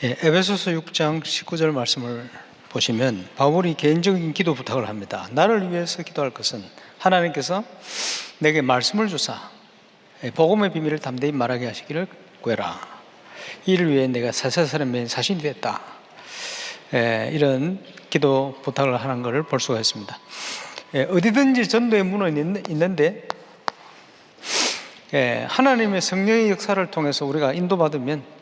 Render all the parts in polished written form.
에베소서 6장 19절 말씀을 보시면 바울이 개인적인 기도 부탁을 합니다. 나를 위해서 기도할 것은 하나님께서 내게 말씀을 주사 복음의 비밀을 담대히 말하게 하시기를 구해라. 이를 위해 내가 사사사람의 사신이 됐다. 이런 기도 부탁을 하는 것을 볼 수가 있습니다. 어디든지 전도의 문은 있는데 하나님의 성령의 역사를 통해서 우리가 인도받으면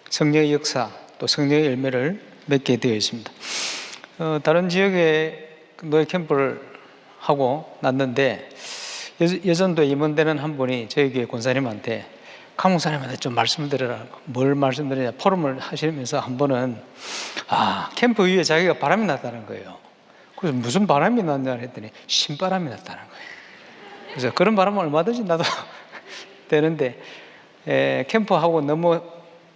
성령의 역사 또 성령의 열매를 맺게 되어 있습니다. 다른 지역에 노예 캠프를 하고 났는데 여전도에 임원되는 한 분이 저희 교회 권사님한테 강목사님한테 좀 말씀을 드려라. 뭘 말씀드리냐, 포럼을 하시면서 한 번은 캠프 위에 자기가 바람이 났다는 거예요. 그래서 무슨 바람이 났냐 했더니 신바람이 났다는 거예요. 그래서 그런 바람은 얼마든지 나도 되는데 캠프하고 너무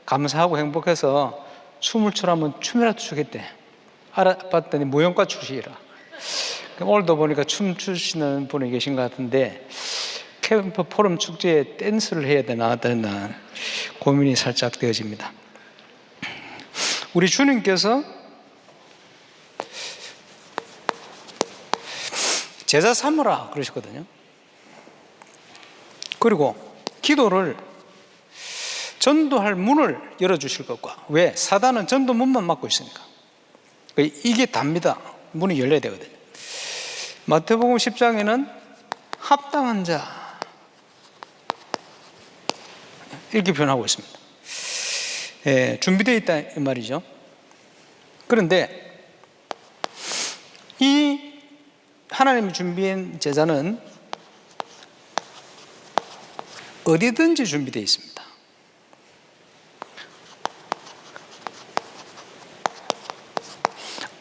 감사하고 행복해서 춤을 추라면 춤이라도 추겠대. 알아봤더니 무용과 출신이라. 오늘도 보니까 춤 추시는 분이 계신 것 같은데 캠프 포럼 축제에 댄스를 해야 되나 하는 고민이 살짝 되어집니다. 우리 주님께서 제자 삼으라 그러셨거든요. 그리고 기도를 전도할 문을 열어주실 것과, 왜? 사단은 전도 문만 막고 있으니까. 이게 답니다. 문이 열려야 되거든요. 마태복음 10장에는 합당한 자 이렇게 표현하고 있습니다. 준비되어 있다 이 말이죠. 그런데 이 하나님이 준비한 제자는 어디든지 준비되어 있습니다.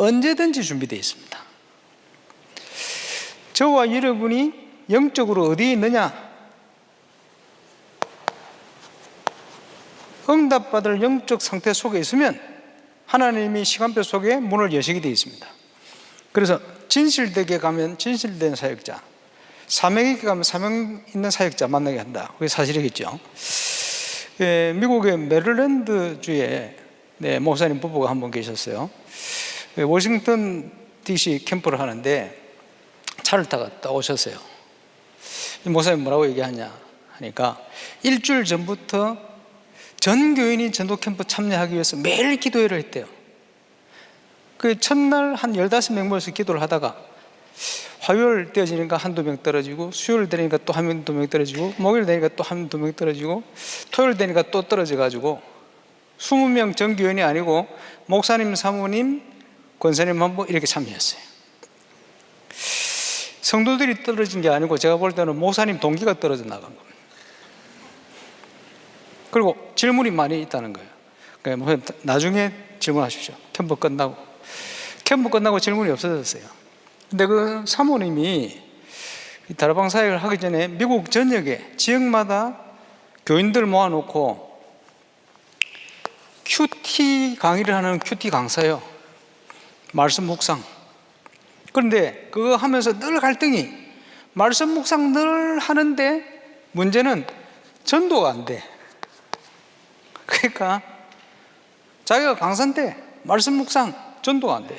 언제든지 준비되어 있습니다. 저와 여러분이 영적으로 어디에 있느냐? 응답받을 영적 상태 속에 있으면 하나님이 시간표 속에 문을 여시게 되어 있습니다. 그래서 진실되게 가면 진실된 사역자, 사명 있게 가면 사명 있는 사역자 만나게 한다. 그게 사실이겠죠. 미국의 메릴랜드주에 목사님 부부가 한 분 계셨어요. 워싱턴 DC 캠프를 하는데 차를 타고 오셨어요. 목사님 뭐라고 얘기하냐 하니까 일주일 전부터 전 교인이 전도 캠프 참여하기 위해서 매일 기도회를 했대요. 그 첫날 한 15명 모여서 기도를 하다가 화요일 되어지니까 한두 명 떨어지고, 수요일 되니까 또 한두 명 떨어지고, 목요일 되니까 또 한두 명 떨어지고, 토요일 되니까 또 떨어져가지고 20명 전 교인이 아니고 목사님, 사모님, 권사님 한 분 이렇게 참여했어요. 성도들이 떨어진 게 아니고 제가 볼 때는 목사님 동기가 떨어져 나간 겁니다. 그리고 질문이 많이 있다는 거예요. 그러니까 나중에 질문하십시오. 캠프 끝나고 질문이 없어졌어요. 근데 그 사모님이 다락방 사역을 하기 전에 미국 전역에 지역마다 교인들 모아놓고 큐티 강의를 하는 큐티 강사예요. 말씀 묵상. 그런데 그거 하면서 늘 갈등이, 말씀 묵상 늘 하는데 문제는 전도가 안 돼. 그러니까 자기가 강사인데 말씀 묵상 전도가 안 돼.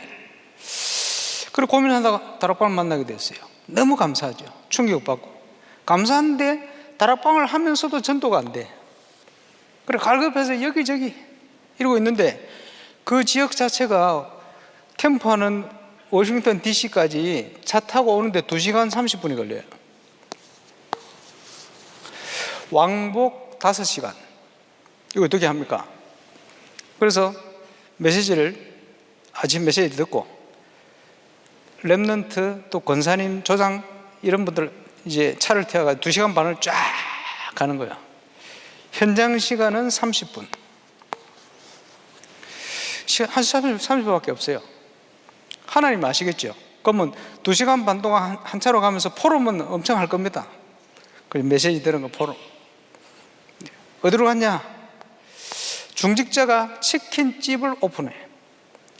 그리고 고민하다가 다락방을 만나게 됐어요. 너무 감사하죠. 충격받고 감사한데 다락방을 하면서도 전도가 안 돼. 그래 갈급해서 여기저기 이러고 있는데 그 지역 자체가 캠프하는 워싱턴 DC까지 차 타고 오는데 2시간 30분이 걸려요. 왕복 5시간. 이거 어떻게 합니까? 그래서 아침 메시지를 듣고 랩넌트 또 권사님, 조장 이런 분들 이제 차를 태워가지고 2시간 반을 쫙 가는 거예요. 현장 시간은 30분. 한 30분밖에 없어요. 하나님 아시겠죠? 그러면 2시간 반 동안 한 차로 가면서 포럼은 엄청 할 겁니다. 그래서 메시지 들은 거 포럼. 어디로 갔냐? 중직자가 치킨집을 오픈해.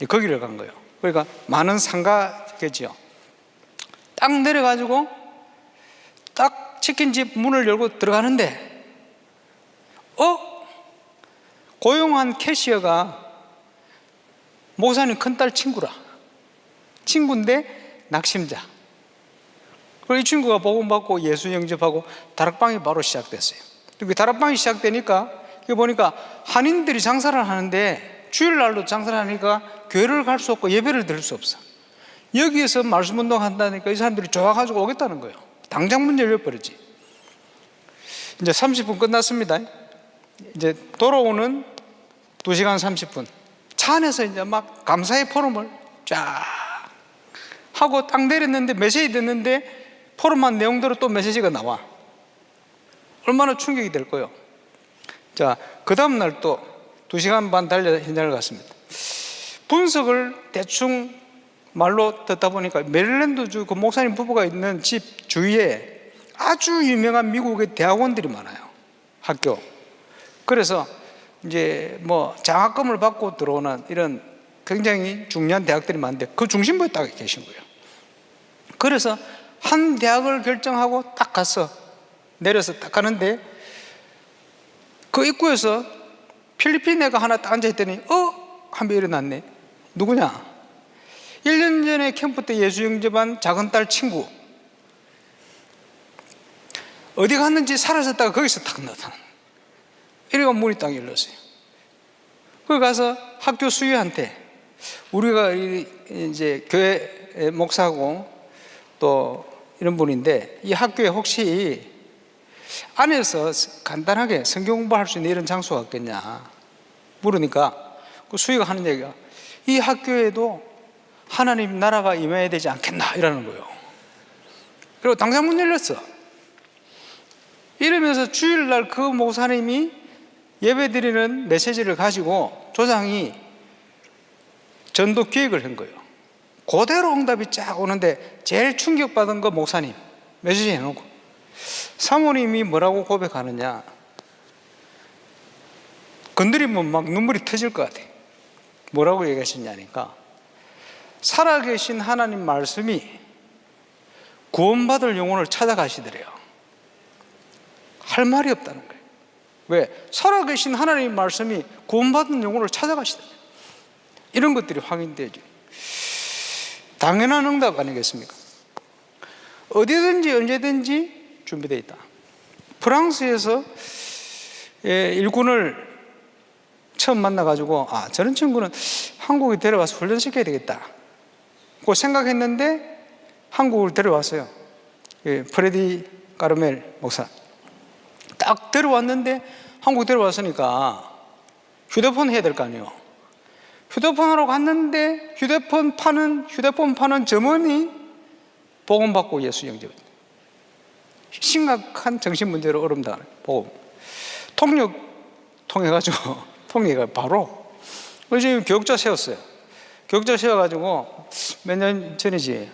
거기를 간 거예요. 그러니까 많은 상가겠죠. 딱 내려가지고 딱 치킨집 문을 열고 들어가는데 고용한 캐시어가 목사님 큰딸 친구인데 낙심자. 그리고 이 친구가 복음 받고 예수 영접하고 다락방이 바로 시작됐어요. 그 다락방이 시작되니까 보니까 한인들이 장사를 하는데 주일날도 장사를 하니까 교회를 갈 수 없고 예배를 드릴 수 없어. 여기에서 말씀 운동 한다니까 이 사람들이 좋아가지고 오겠다는 거예요. 당장 문 열려버리지. 이제 30분 끝났습니다. 이제 돌아오는 2시간 30분. 차 안에서 이제 막 감사의 포럼을 쫙 하고 딱 내렸는데 메시지 듣는데 포럼한 내용대로 또 메시지가 나와. 얼마나 충격이 될 거예요. 자, 그 다음날 또 2시간 반 달려 현장을 갔습니다. 분석을 대충 말로 듣다 보니까 메릴랜드주 그 목사님 부부가 있는 집 주위에 아주 유명한 미국의 대학원들이 많아요. 학교. 그래서 이제 뭐 장학금을 받고 들어오는 이런 굉장히 중요한 대학들이 많은데 그 중심부에 딱 계신 거예요. 그래서 한 대학을 결정하고 딱 가서 내려서 딱 가는데 그 입구에서 필리핀 애가 하나 딱 앉아있더니 한번 일어났네. 누구냐? 1년 전에 캠프 때 예수 영접한 작은 딸 친구. 어디 갔는지 사라졌다가 거기서 딱 나타나. 이래가 문이 딱 열렸어요. 거기 가서 학교 수유한테 우리가 이제 교회 목사하고 또 이런 분인데 이 학교에 혹시 안에서 간단하게 성경 공부할 수 있는 이런 장소가 없겠냐 물으니까 그 수위가 하는 얘기가 이 학교에도 하나님 나라가 임해야 되지 않겠나 이러는 거예요. 그리고 당장 문 열렸어. 이러면서 주일날 그 목사님이 예배드리는 메시지를 가지고 조장이 전도 기획을 한 거예요. 그대로 응답이 쫙 오는데 제일 충격받은 거 목사님 메시지 해놓고 사모님이 뭐라고 고백하느냐, 건드리면 막 눈물이 터질 것 같아. 뭐라고 얘기하시냐니까 살아계신 하나님 말씀이 구원받을 영혼을 찾아가시더래요. 할 말이 없다는 거예요. 왜? 살아계신 하나님 말씀이 구원받은 영혼을 찾아가시더래요. 이런 것들이 확인되죠. 당연한 응답 아니겠습니까? 어디든지 언제든지 준비되어 있다. 프랑스에서 일꾼을 처음 만나가지고 저런 친구는 한국에 데려와서 훈련시켜야 되겠다 그 생각했는데 한국을 데려왔어요. 프레디 까르멜 목사 딱 데려왔는데 한국 데려왔으니까 휴대폰 해야 될 거 아니에요. 휴대폰으로 갔는데 휴대폰 파는 점원이 복음 받고 예수 영접. 심각한 정신 문제로 어려움당하는 복음. 통역 통해가지고 통역가 바로 지금 교육자 세웠어요. 교육자 세워가지고 몇 년 전이지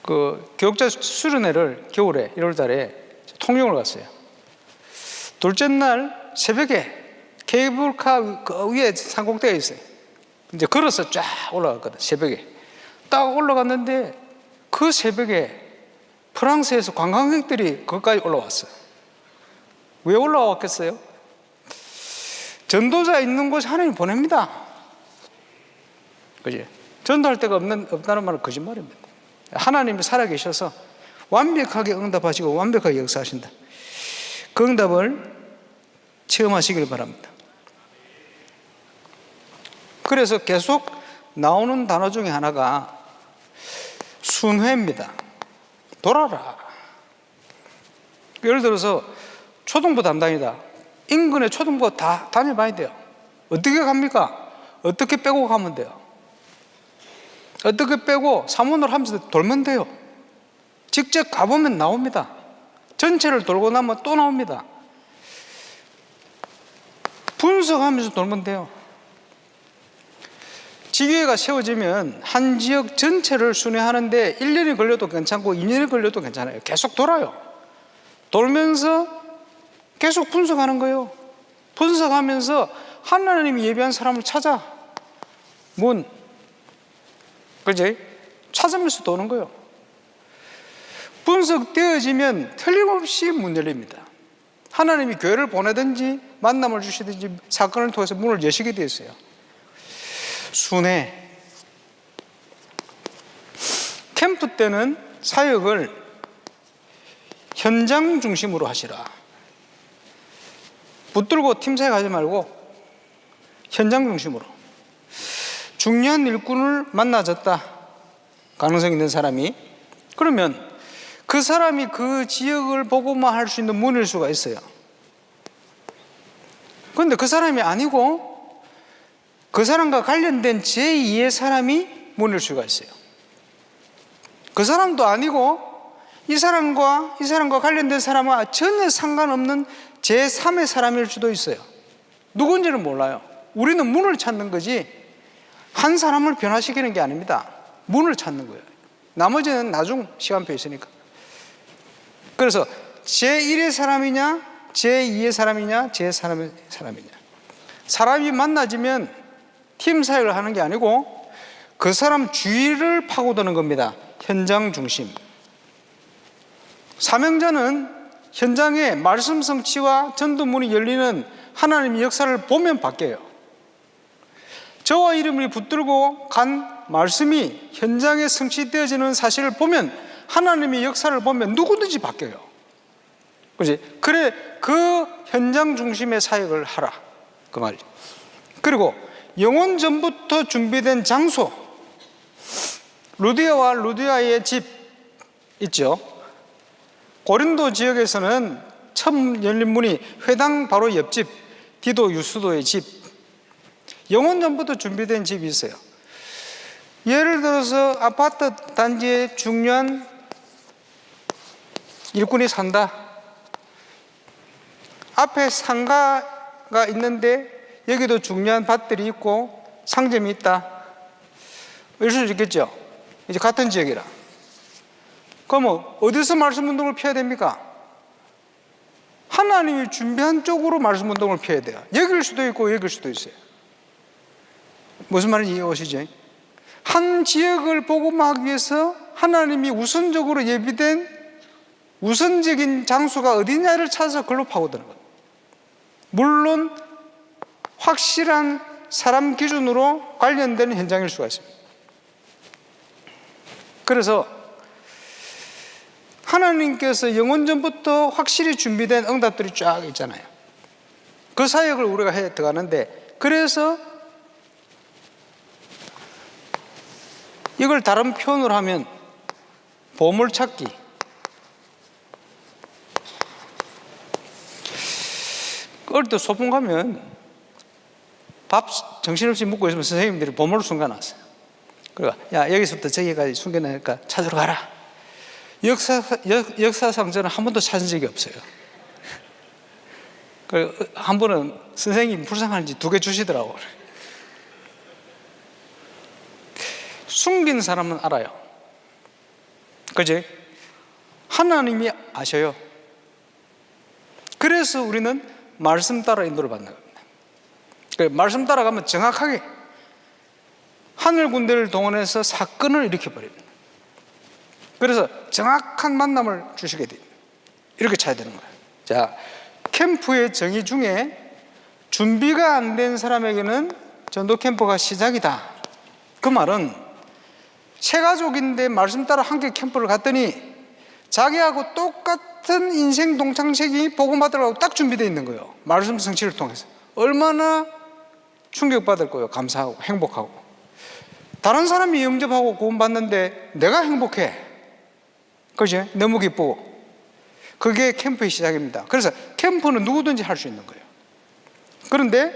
그 교육자 수련회를 겨울에 1월달에 통역을 갔어요. 둘째 날 새벽에 케이블카 그 위에 산꼭대기에 있어요. 이제 걸어서 쫙 올라갔거든. 새벽에 딱 올라갔는데 그 새벽에 프랑스에서 관광객들이 거기까지 올라왔어요. 왜 올라왔겠어요? 전도자 있는 곳에 하나님 보냅니다. 그지? 전도할 데가 없다는 말은 거짓말입니다. 하나님이 살아계셔서 완벽하게 응답하시고 완벽하게 역사하신다. 그 응답을 체험하시길 바랍니다. 그래서 계속 나오는 단어 중에 하나가 순회입니다. 돌아라. 예를 들어서 초등부 담당이다. 인근의 초등부 다 다녀봐야 돼요. 어떻게 갑니까? 어떻게 빼고 가면 돼요? 어떻게 빼고 사문을 하면서 돌면 돼요. 직접 가보면 나옵니다. 전체를 돌고 나면 또 나옵니다. 분석하면서 돌면 돼요. 지교회가 세워지면 한 지역 전체를 순회하는데 1년이 걸려도 괜찮고 2년이 걸려도 괜찮아요. 계속 돌아요. 돌면서 계속 분석하는 거예요. 분석하면서 하나님이 예비한 사람을 찾아 그지? 찾으면서 도는 거예요. 분석되어지면 틀림없이 문 열립니다. 하나님이 교회를 보내든지 만남을 주시든지 사건을 통해서 문을 여시게 되어 있어요. 순회. 캠프 때는 사역을 현장 중심으로 하시라. 붙들고 팀 사역하지 말고 현장 중심으로. 중요한 일꾼을 만나졌다, 가능성 있는 사람이. 그러면 그 사람이 그 지역을 보고만 할 수 있는 문일 수가 있어요. 그런데 그 사람이 아니고 그 사람과 관련된 제2의 사람이 문일 수가 있어요. 그 사람도 아니고 이 사람과 관련된 사람과 전혀 상관없는 제3의 사람일 수도 있어요. 누군지는 몰라요. 우리는 문을 찾는 거지 한 사람을 변화시키는 게 아닙니다. 문을 찾는 거예요. 나머지는 나중 시간표에 있으니까. 그래서 제1의 사람이냐, 제2의 사람이냐, 제3의 사람이냐. 사람이 만나지면 팀 사역을 하는 게 아니고 그 사람 주위를 파고드는 겁니다. 현장 중심. 사명자는 현장에 말씀 성취와 전도문이 열리는 하나님의 역사를 보면 바뀌어요. 저와 이름이 붙들고 간 말씀이 현장에 성취되어지는 사실을 보면, 하나님의 역사를 보면 누구든지 바뀌어요. 그렇지? 그래, 그 현장 중심의 사역을 하라, 그 말이죠. 그리고 영혼 전부터 준비된 장소, 루디아와 루디아의 집 있죠. 고린도 지역에서는 처음 열린 문이 회당 바로 옆집 디도 유스도의 집, 영혼 전부터 준비된 집이 있어요. 예를 들어서 아파트 단지에 중요한 일꾼이 산다. 앞에 상가가 있는데 여기도 중요한 밭들이 있고 상점이 있다, 이럴 수 있겠죠. 이제 같은 지역이라. 그러면 어디서 말씀 운동을 펴야 됩니까? 하나님이 준비한 쪽으로 말씀 운동을 펴야 돼요. 여길 수도 있고 여길 수도 있어요. 무슨 말인지 이해오시죠? 한 지역을 복음화하기 위해서 하나님이 우선적으로 예비된 우선적인 장소가 어디냐를 찾아서 그걸로 파고드는 거예요. 물론 확실한 사람 기준으로 관련되는 현장일 수가 있습니다. 그래서 하나님께서 영원전부터 확실히 준비된 응답들이 쫙 있잖아요. 그 사역을 우리가 해 들어가는데, 그래서 이걸 다른 표현으로 하면 보물찾기. 어릴 때 소풍 가면 밥 정신없이 먹고 있으면 선생님들이 보물을 숨겨놨어요. 그러니까 야, 여기서부터 저기까지 숨겨놓으니까 찾으러 가라. 역사상 저는 한 번도 찾은 적이 없어요. 한 번은 선생님이 불쌍한지 2개 주시더라고요. 숨긴 사람은 알아요. 그지? 하나님이 아셔요. 그래서 우리는 말씀 따라 인도를 받는 겁니다. 말씀 따라가면 정확하게 하늘 군대를 동원해서 사건을 일으켜버립니다. 그래서 정확한 만남을 주시게 됩니다. 이렇게 차야 되는 거예요. 자, 캠프의 정의 중에 준비가 안 된 사람에게는 전도 캠프가 시작이다. 그 말은 새 가족인데 말씀 따라 함께 캠프를 갔더니 자기하고 똑같은 인생 동창색이 복음받으라고 딱 준비되어 있는 거예요. 말씀 성취를 통해서. 얼마나 충격받을 거예요. 감사하고 행복하고. 다른 사람이 영접하고 구원받는데 내가 행복해. 그죠? 너무 기쁘고. 그게 캠프의 시작입니다. 그래서 캠프는 누구든지 할 수 있는 거예요. 그런데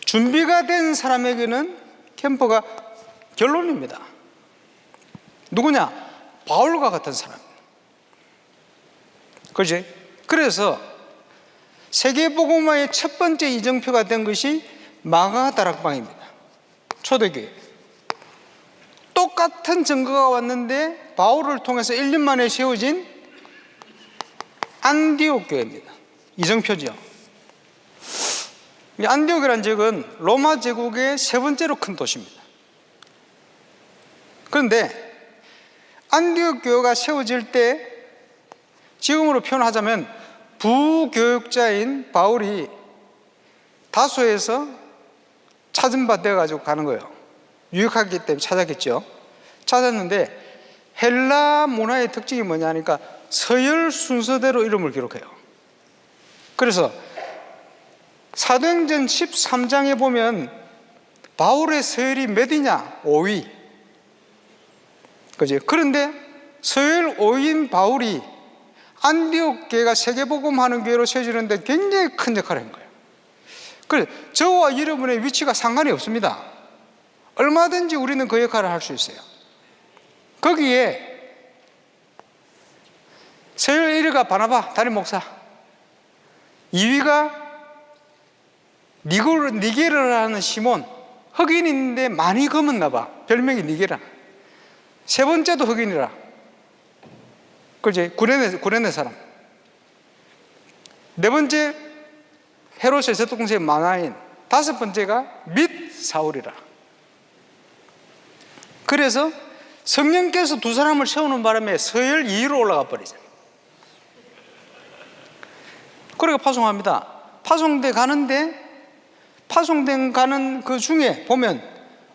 준비가 된 사람에게는 캠프가 결론입니다. 누구냐? 바울과 같은 사람. 그렇지? 그래서 세계복음화의 첫 번째 이정표가 된 것이 마가다락방입니다. 초대교회. 똑같은 증거가 왔는데 바울을 통해서 1년 만에 세워진 안디옥 교회입니다. 이정표죠. 이 안디옥이라는 지역은 로마 제국의 3번째로 큰 도시입니다. 그런데 안디옥 교회가 세워질 때 지금으로 표현하자면 부교육자인 바울이 다소에서 찾은 바 돼가지고 가는 거예요. 유익하기 때문에 찾았겠죠. 찾았는데 헬라 문화의 특징이 뭐냐 하니까 서열 순서대로 이름을 기록해요. 그래서 사도행전 13장에 보면 바울의 서열이 몇이냐? 5위. 그죠? 그런데 서열 5위인 바울이 안디옥 교회가 세계복음하는 교회로 세워지는데 굉장히 큰 역할을 한 거예요. 그래서 저와 여러분의 위치가 상관이 없습니다. 얼마든지 우리는 그 역할을 할 수 있어요. 거기에 서열 1위가 바나바 담임 목사, 2위가 니게르라는 시몬, 흑인인데 많이 검었나 봐. 별명이 니게라. 세 번째도 흑인이라. 그지? 구레네 사람. 네 번째 헤롯의 셋동생 마나인. 다섯 번째가 밋 사울이라. 그래서 성령께서 두 사람을 세우는 바람에 서열 2위로 올라가 버리잖아요. 그러니까 파송합니다. 파송대 가는데 파송된 가는 그 중에 보면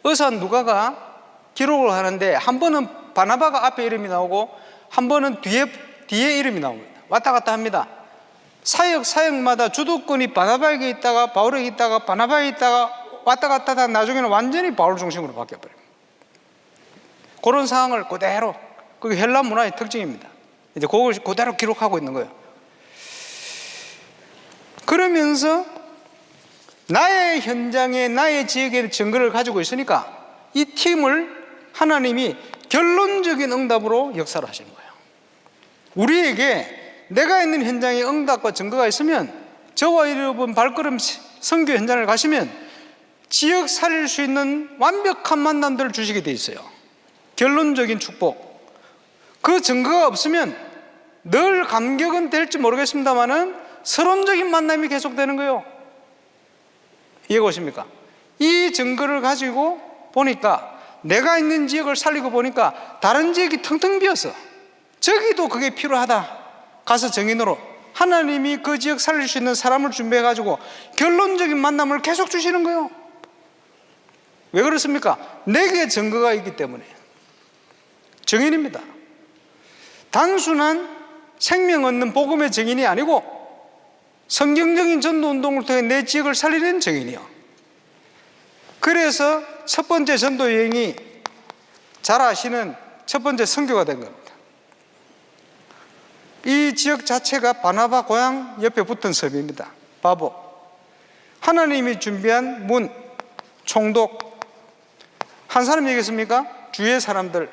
의사 누가가 기록을 하는데 한 번은 바나바가 앞에 이름이 나오고 한 번은 뒤에 이름이 나옵니다. 왔다 갔다 합니다. 사역마다 주도권이 바나바에게 있다가 바울에게 있다가 바나바에게 있다가 왔다 갔다 하다 나중에는 완전히 바울 중심으로 바뀌어버려요. 그런 상황을 그대로, 그게 헬라 문화의 특징입니다. 이제 그걸 그대로 기록하고 있는 거예요. 그러면서 나의 현장에 나의 지역에 증거를 가지고 있으니까 이 팀을 하나님이 결론적인 응답으로 역사를 하시는 거예요. 우리에게 내가 있는 현장에 응답과 증거가 있으면 저와 여러분 발걸음 선교 현장을 가시면 지역 살릴 수 있는 완벽한 만남들을 주시게 돼 있어요. 결론적인 축복. 그 증거가 없으면 늘 감격은 될지 모르겠습니다만은 서론적인 만남이 계속되는 거예요. 이해가 오십니까? 이 증거를 가지고 보니까 내가 있는 지역을 살리고 보니까 다른 지역이 텅텅 비었어. 저기도 그게 필요하다. 가서 정인으로 하나님이 그 지역 살릴 수 있는 사람을 준비해 가지고 결론적인 만남을 계속 주시는 거예요. 왜 그렇습니까? 내게 증거가 있기 때문에. 증인입니다. 단순한 생명 얻는 복음의 증인이 아니고 성경적인 전도운동을 통해 내 지역을 살리는 증인이요. 그래서 첫 번째 전도 여행이 잘 아시는 첫 번째 선교가 된 겁니다. 이 지역 자체가 바나바 고향 옆에 붙은 섬입니다. 바보. 하나님이 준비한 문, 총독. 한 사람 얘기했습니까? 주위의 사람들.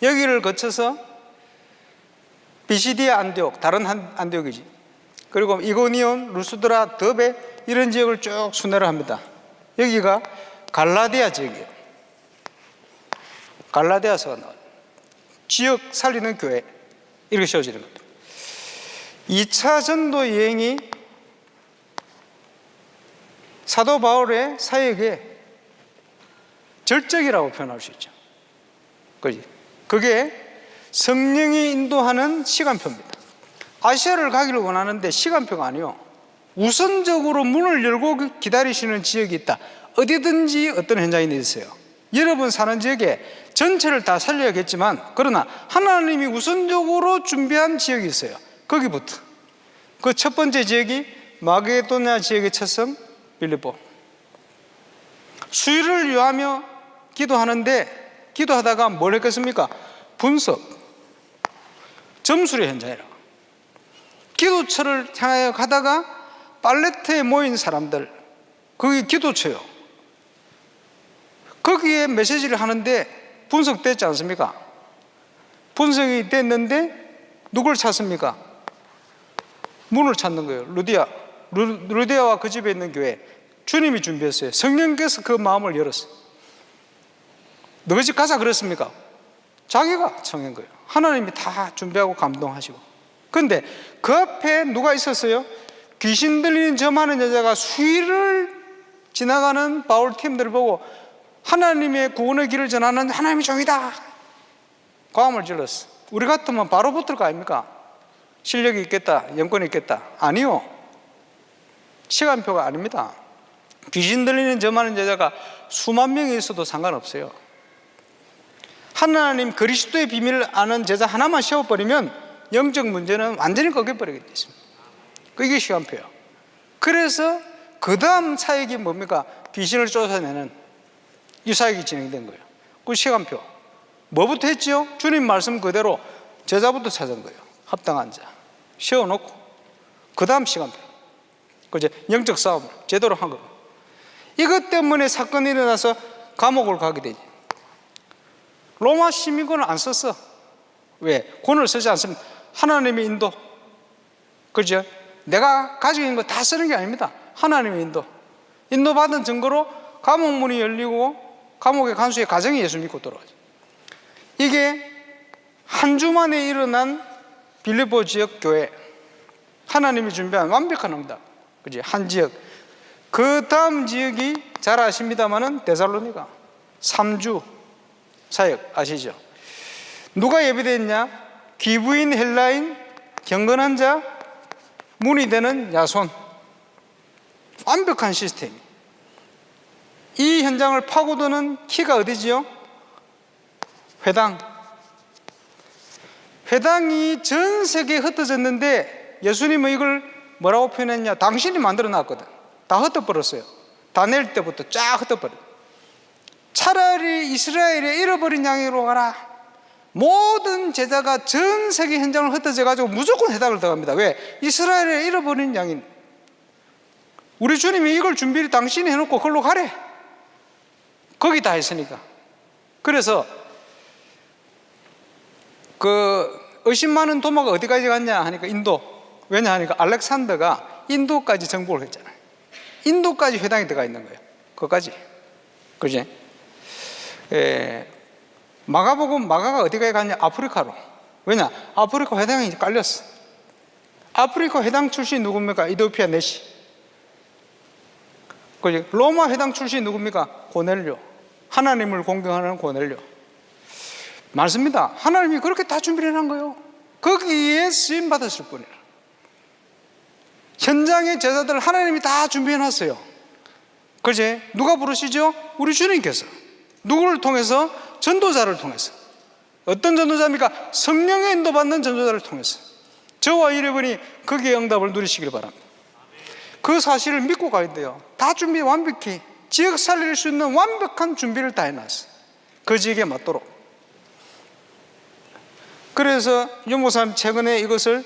여기를 거쳐서 비시디아 안디옥, 다른 안디옥이지. 그리고 이고니온, 루스드라, 더베 이런 지역을 쭉 순회를 합니다. 여기가 갈라디아 지역이에요. 갈라디아서가 나와요. 지역 살리는 교회 이렇게 세워지는 겁니다. 2차 전도 여행이 사도 바울의 사역의 절정이라고 표현할 수 있죠. 그게 성령이 인도하는 시간표입니다. 아시아를 가기를 원하는데 시간표가 아니요. 우선적으로 문을 열고 기다리시는 지역이 있다. 어디든지 어떤 현장이 있어요. 여러분 사는 지역에 전체를 다 살려야겠지만 그러나 하나님이 우선적으로 준비한 지역이 있어요. 거기부터. 그 첫 번째 지역이 마게도냐 지역의 첫 섬 빌립보. 수일을 위하며 기도하는데 기도하다가 뭘 했겠습니까? 분석, 점수의 현장이라. 기도처를 향하여 가다가 팔레트에 모인 사람들, 거기 기도처요. 거기에 메시지를 하는데 분석됐지 않습니까? 분석이 됐는데 누굴 찾습니까? 문을 찾는 거예요. 루디아와 그 집에 있는 교회. 주님이 준비했어요. 성령께서 그 마음을 열었어요. 너희 집 가자 그랬습니까? 자기가 청한 거예요. 하나님이 다 준비하고 감동하시고. 그런데 그 앞에 누가 있었어요? 귀신 들리는 저 많은 여자가 수위를 지나가는 바울 팀들을 보고 하나님의 구원의 길을 전하는 하나님의 종이다. 고함을 질렀어. 우리 같으면 바로 붙을 거 아닙니까? 실력이 있겠다, 영권이 있겠다. 아니요. 시간표가 아닙니다. 귀신 들리는 점하는 제자가 수만 명이 있어도 상관없어요. 하나님 그리스도의 비밀을 아는 제자 하나만 세워버리면 영적 문제는 완전히 꺾여버리게 되어 있습니다. 이게 시간표예요. 그래서 그 다음 사역이 뭡니까? 귀신을 쫓아내는 이 사역이 진행된 거예요. 그 시간표 뭐부터 했죠? 주님 말씀 그대로 제자부터 찾은 거예요. 합당한 자 세워놓고 그 다음 시간표, 그제 영적 싸움 제대로 한 거예요. 이것 때문에 사건이 일어나서 감옥을 가게 되지. 로마 시민권을 안 썼어. 왜? 권을 쓰지 않습니다. 하나님의 인도, 그죠? 내가 가지고 있는 거 다 쓰는 게 아닙니다. 하나님의 인도받은 증거로 감옥 문이 열리고 감옥의 간수의 가정이 예수 믿고 돌아가죠. 이게 한 주 만에 일어난 빌립보 지역 교회, 하나님이 준비한 완벽한 응답, 그지? 한 지역. 그 다음 지역이 잘 아십니다만은 데살로니가 3주 사역 아시죠? 누가 예비됐냐? 귀부인 헬라인, 경건한 자, 문이 되는 야손. 완벽한 시스템. 이 현장을 파고드는 키가 어디지요? 회당. 회당이 전 세계에 흩어졌는데 예수님은 이걸 뭐라고 표현했냐? 당신이 만들어 놨거든. 다 흩어버렸어요. 다닐 때부터 쫙 흩어버려. 차라리 이스라엘에 잃어버린 양으로 가라. 모든 제자가 전 세계 현장을 흩어져 가지고 무조건 회당을 들어갑니다. 왜? 이스라엘에 잃어버린 양인. 우리 주님이 이걸 준비를 당신이 해놓고 그걸로 가래. 거기 다 했으니까. 그래서 그 의심 많은 도마가 어디까지 갔냐 하니까 인도. 왜냐 하니까 알렉산더가 인도까지 정복을 했잖아요. 인도까지 회당이 들어가 있는 거예요. 거기까지. 그지? 마가복음 마가가 어디까지 갔냐? 아프리카로. 왜냐? 아프리카 회당이 깔렸어. 아프리카 회당 출신 누굽니까? 이디오피아 네시. 그지? 로마 회당 출신 누굽니까? 고넬료. 하나님을 공경하는 고넬료. 맞습니다. 하나님이 그렇게 다 준비를 해놓은 거예요. 거기에 쓰임 받았을 뿐이라. 현장의 제자들 하나님이 다 준비해 놨어요. 그제 누가 부르시죠? 우리 주님께서. 누구를 통해서? 전도자를 통해서. 어떤 전도자입니까? 성령의 인도받는 전도자를 통해서. 저와 여러분이 거기에 응답을 누리시길 바랍니다. 그 사실을 믿고 가야 돼요. 다 준비 완벽히 지역 살릴 수 있는 완벽한 준비를 다 해놨어요. 그 지역에 맞도록. 그래서 윤 목사님 최근에 이것을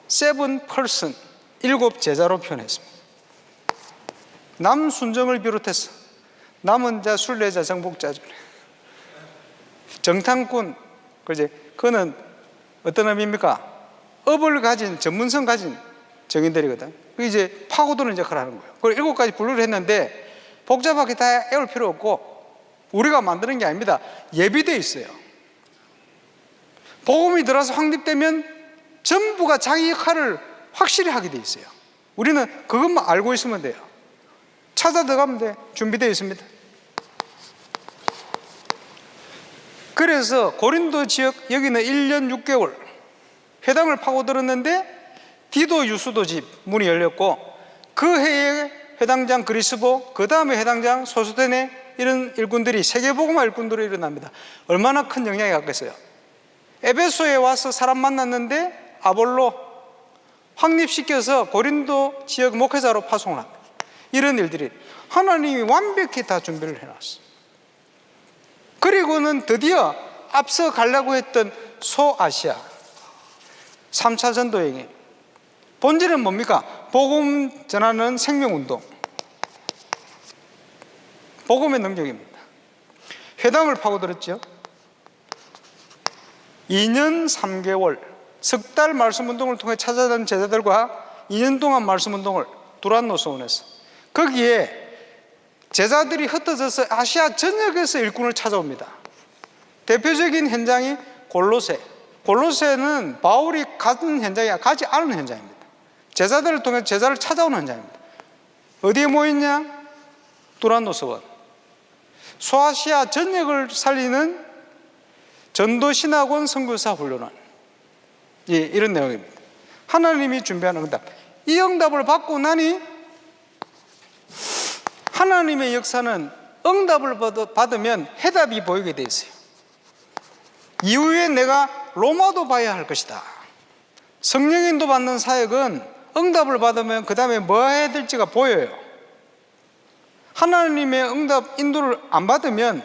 7person, 7제자로 표현했습니다. 남 순정을 비롯해서 남은 자, 순례자, 정복자죠. 정탐꾼, 그는 어떤 의미입니까? 업을 가진, 전문성 가진 정인들이거든. 그 이제 파고드는 역할을 하는 거예요. 그걸 7가지 분류를 했는데 복잡하게 다 애울 필요 없고 우리가 만드는 게 아닙니다. 예비되어 있어요. 복음이 들어서 확립되면 전부가 자기 역할을 확실히 하게 되어 있어요. 우리는 그것만 알고 있으면 돼요. 찾아 들어가면 돼. 준비되어 있습니다. 그래서 고린도 지역 여기는 1년 6개월 회당을 파고들었는데 디도 유수도 집 문이 열렸고 그 해에 회당장 그리스보, 그 다음에 회당장 소스데네 이런 일꾼들이 세계복음화 일꾼들이 일어납니다. 얼마나 큰 영향이 갔겠어요. 에베소에 와서 사람 만났는데 아볼로 확립시켜서 고린도 지역 목회자로 파송을 합니다. 이런 일들이 하나님이 완벽히 다 준비를 해놨어요. 그리고는 드디어 앞서 가려고 했던 소아시아 3차 전도행위. 본질은 뭡니까? 복음 전하는 생명운동. 복음의 능력입니다. 회당을 파고들었죠. 2년 3개월 석 달 말씀운동을 통해 찾아다닌 제자들과 2년 동안 말씀운동을 두란노스원에서 거기에 제자들이 흩어져서 아시아 전역에서 일꾼을 찾아옵니다. 대표적인 현장이 골로새. 골로새는 바울이 가는 현장이 가지 않은 현장입니다. 제자들을 통해 제자를 찾아오는 현장입니다. 어디에 모였냐? 두란노스원. 소아시아 전역을 살리는 전도신학원 선교사 훈련원. 이런 내용입니다. 하나님이 준비한 응답. 이 응답을 받고 나니 하나님의 역사는 응답을 받으면 해답이 보이게 돼 있어요. 이후에 내가 로마도 봐야 할 것이다. 성령 인도 받는 사역은 응답을 받으면 그 다음에 뭐 해야 될지가 보여요. 하나님의 응답 인도를 안 받으면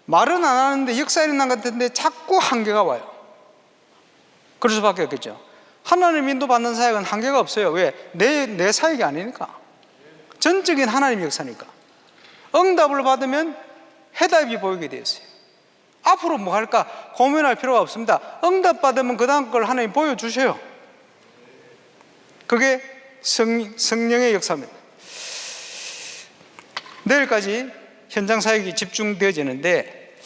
말은 안 하는데 역사 일어난 것 같은데 자꾸 한계가 와요. 그럴 수밖에 없겠죠. 하나님 인도 받는 사역은 한계가 없어요. 왜? 내 사역이 아니니까. 전적인 하나님 역사니까. 응답을 받으면 해답이 보이게 되어 있어요. 앞으로 뭐 할까 고민할 필요가 없습니다. 응답 받으면 그 다음 걸 하나님 보여주셔요. 그게 성령의 역사입니다. 내일까지 현장 사역이 집중되어지는데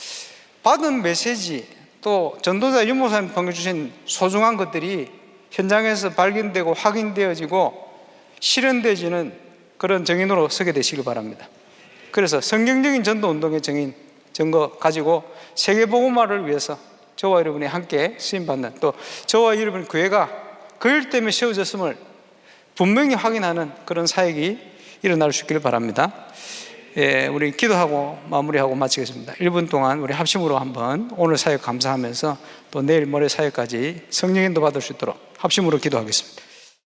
받은 메시지 또 전도자 유목사님 보내주신 소중한 것들이 현장에서 발견되고 확인되어지고 실현되어지는 그런 정인으로 서게 되시길 바랍니다. 그래서 성경적인 전도운동의 정인 증거 가지고 세계복음화를 위해서 저와 여러분이 함께 쓰임받는, 또 저와 여러분 교회가 그 일 때문에 세워졌음을 분명히 확인하는 그런 사역이 일어날 수 있기를 바랍니다. 예, 우리 기도하고 마무리하고 마치겠습니다. 1분 동안 우리 합심으로 한번 오늘 사역 감사하면서 또 내일 모레 사역까지 성령 인도 받을 수 있도록 합심으로 기도하겠습니다.